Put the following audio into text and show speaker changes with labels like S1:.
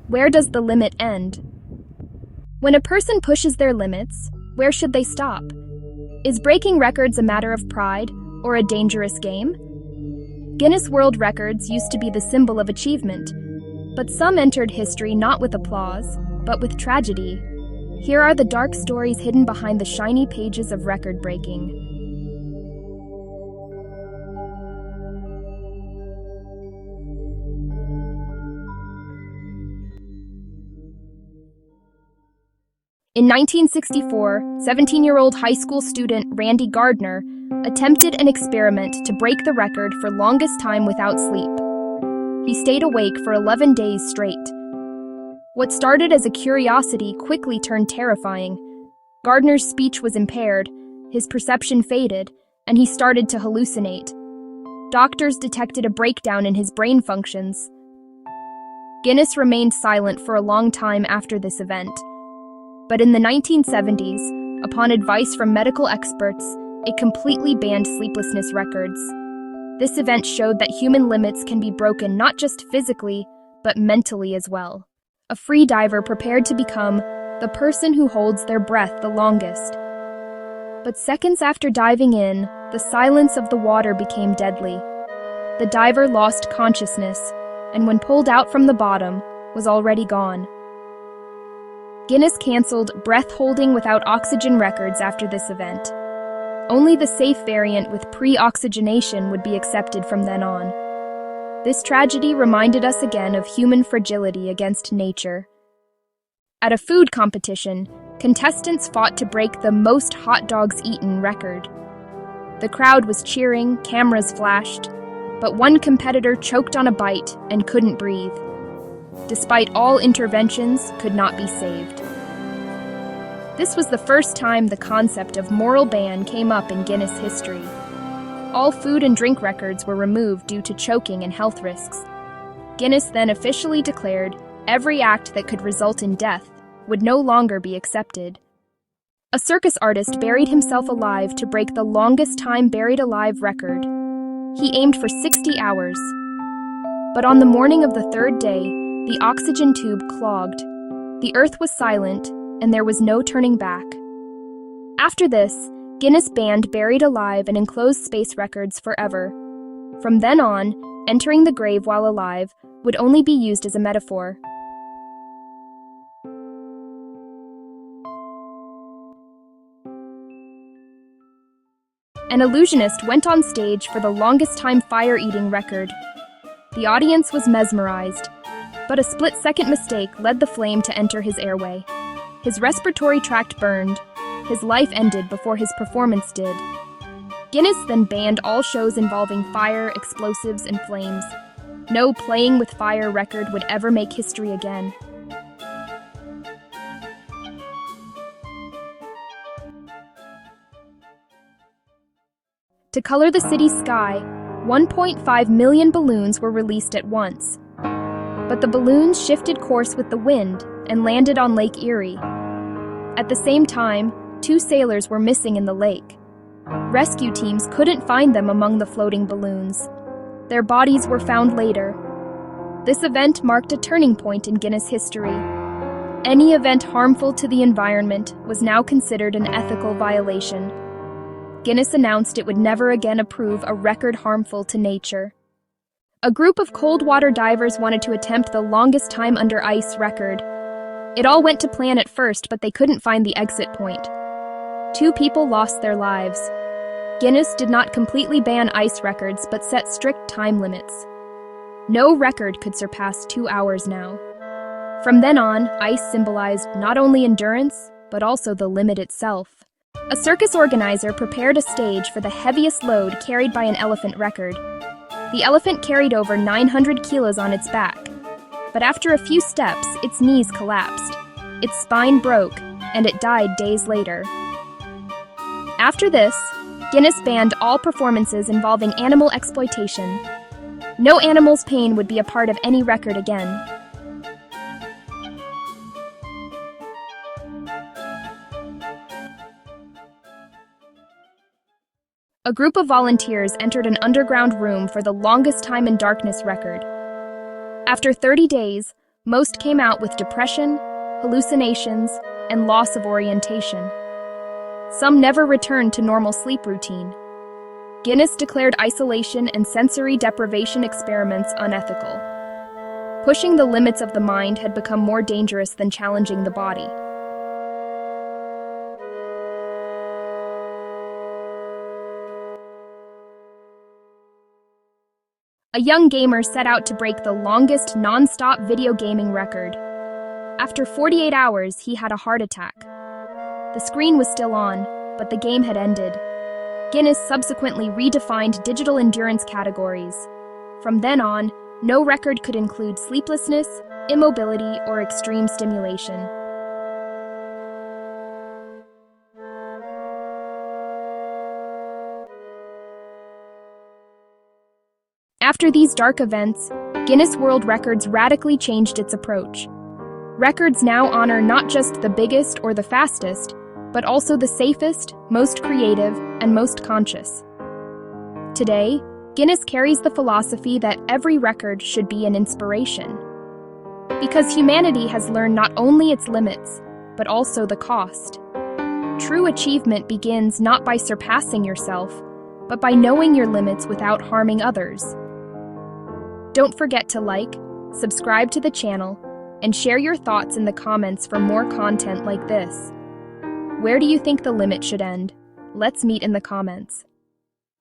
S1: Where does the limit end? When a person pushes their limits, where should they stop? Is breaking records a matter of pride or a dangerous game? Guinness World Records used to be the symbol of achievement, but some entered history not with applause, but with tragedy. Here are the dark stories hidden behind the shiny pages of record breaking. In 1964, 17-year-old high school student Randy Gardner attempted an experiment to break the record for longest time without sleep. He stayed awake for 11 days straight. What started as a curiosity quickly turned terrifying. Gardner's speech was impaired, his perception faded, and he started to hallucinate. Doctors detected a breakdown in his brain functions. Guinness remained silent for a long time after this event. But in the 1970s, upon advice from medical experts, it completely banned sleeplessness records. This event showed that human limits can be broken not just physically, but mentally as well. A free diver prepared to become the person who holds their breath the longest. But seconds after diving in, the silence of the water became deadly. The diver lost consciousness, and when pulled out from the bottom, was already gone. Guinness canceled breath-holding without oxygen records after this event. Only the safe variant with pre-oxygenation would be accepted from then on. This tragedy reminded us again of human fragility against nature. At a food competition, contestants fought to break the most hot dogs eaten record. The crowd was cheering, cameras flashed, but one competitor choked on a bite and couldn't breathe. Despite all interventions, could not be saved. This was the first time the concept of moral ban came up in Guinness history. All food and drink records were removed due to choking and health risks. Guinness then officially declared every act that could result in death would no longer be accepted. A circus artist buried himself alive to break the longest time buried alive record. He aimed for 60 hours. But on the morning of the third day, the oxygen tube clogged. The earth was silent, and there was no turning back. After this, Guinness banned buried alive and enclosed space records forever. From then on, entering the grave while alive would only be used as a metaphor. An illusionist went on stage for the longest time fire-eating record. The audience was mesmerized, but a split-second mistake led the flame to enter his airway. His respiratory tract burned. His life ended before his performance did. Guinness then banned all shows involving fire, explosives, and flames. No playing with fire record would ever make history again. To color the city's sky, 1.5 million balloons were released at once. But the balloons shifted course with the wind and landed on Lake Erie. At the same time, 2 sailors were missing in the lake. Rescue teams couldn't find them among the floating balloons. Their bodies were found later. This event marked a turning point in Guinness history. Any event harmful to the environment was now considered an ethical violation. Guinness announced it would never again approve a record harmful to nature. A group of cold water divers wanted to attempt the longest time under ice record. It all went to plan at first, but they couldn't find the exit point. 2 people lost their lives. Guinness did not completely ban ice records, but set strict time limits. No record could surpass 2 hours now. From then on, ice symbolized not only endurance, but also the limit itself. A circus organizer prepared a stage for the heaviest load carried by an elephant record. The elephant carried over 900 kilos on its back. But after a few steps, its knees collapsed. Its spine broke, and it died days later. After this, Guinness banned all performances involving animal exploitation. No animal's pain would be a part of any record again. A group of volunteers entered an underground room for the longest time in darkness record. After 30 days, Most came out with depression, hallucinations, and loss of orientation. Some never returned to normal sleep routine. Guinness declared isolation and sensory deprivation experiments unethical. Pushing the limits of the mind had become more dangerous than challenging the body. A young gamer set out to break the longest non-stop video gaming record. After 48 hours, he had a heart attack. The screen was still on, but the game had ended. Guinness subsequently redefined digital endurance categories. From then on, no record could include sleeplessness, immobility, or extreme stimulation. After these dark events, Guinness World Records radically changed its approach. Records now honor not just the biggest or the fastest, but also the safest, most creative, and most conscious. Today, Guinness carries the philosophy that every record should be an inspiration. Because humanity has learned not only its limits, but also the cost. True achievement begins not by surpassing yourself, but by knowing your limits without harming others. Don't forget to like, subscribe to the channel, and share your thoughts in the comments for more content like this. Where do you think the limit should end? Let's meet in the comments.